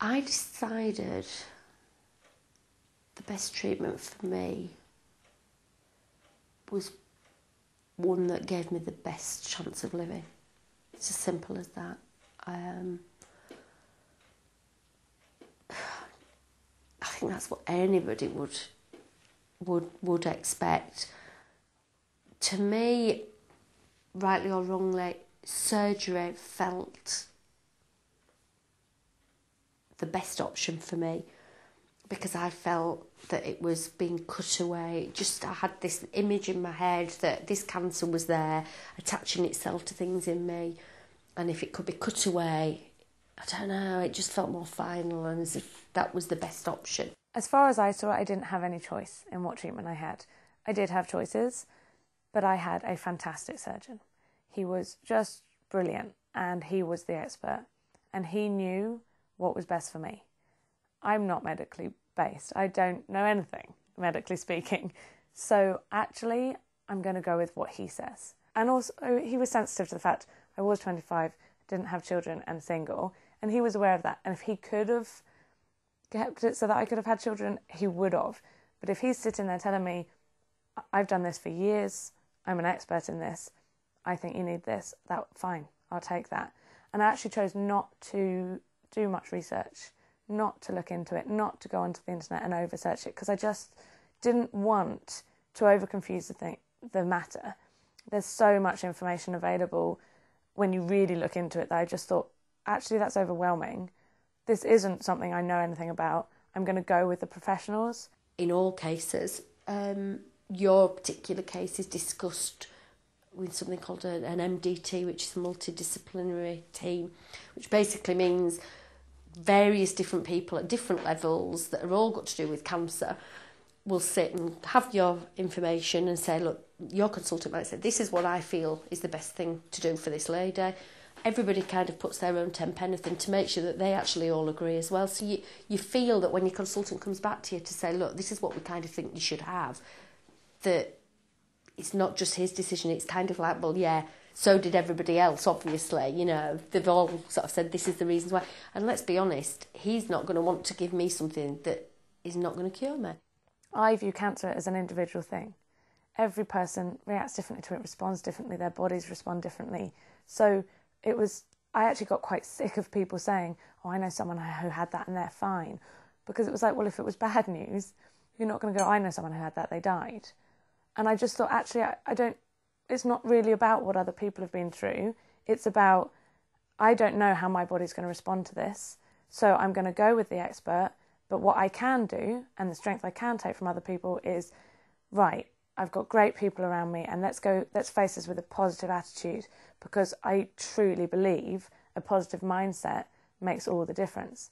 I decided the best treatment for me was one that gave me the best chance of living. It's as simple as that. I think that's what anybody would expect. To me, rightly or wrongly, surgery felt the best option for me, because I felt that it was being cut away. I had this image in my head that this cancer was there, attaching itself to things in me, and if it could be cut away, I don't know, it just felt more final, and as if that was the best option. As far as I saw it, I didn't have any choice in what treatment I had. I did have choices, but I had a fantastic surgeon. He was just brilliant, and he was the expert, and he knew what was best for me. I'm not medically based. I don't know anything, medically speaking. So actually, I'm going to go with what he says. And also, he was sensitive to the fact I was 25, didn't have children and single, and he was aware of that. And if he could have kept it so that I could have had children, he would have. But if he's sitting there telling me, I've done this for years, I'm an expert in this, I think you need this, fine, I'll take that. And I actually chose not to do much research, not to look into it, not to go onto the internet and over-search it, because I just didn't want to over-confuse the matter. There's so much information available when you really look into it that I just thought, actually that's overwhelming. This isn't something I know anything about. I'm going to go with the professionals. In all cases, your particular case is discussed with something called an MDT, which is a multidisciplinary team, which basically means various different people at different levels that are all got to do with cancer will sit and have your information and say, look, your consultant might say, this is what I feel is the best thing to do for this lady. Everybody kind of puts their own 10 penn'orth to make sure that they actually all agree as well. So you feel that when your consultant comes back to you to say, look, this is what we kind of think you should have, that it's not just his decision. It's kind of like, well, yeah, so did everybody else, obviously. You know, they've all sort of said this is the reasons why. And let's be honest, he's not going to want to give me something that is not going to cure me. I view cancer as an individual thing. Every person reacts differently to it, responds differently, their bodies respond differently. So I actually got quite sick of people saying, oh, I know someone who had that and they're fine. Because it was like, well, if it was bad news, you're not going to go, I know someone who had that, they died. And I just thought, actually, it's not really about what other people have been through. It's about, I don't know how my body's going to respond to this. So I'm going to go with the expert. But what I can do, and the strength I can take from other people is, right, I've got great people around me, and let's face this with a positive attitude, because I truly believe a positive mindset makes all the difference.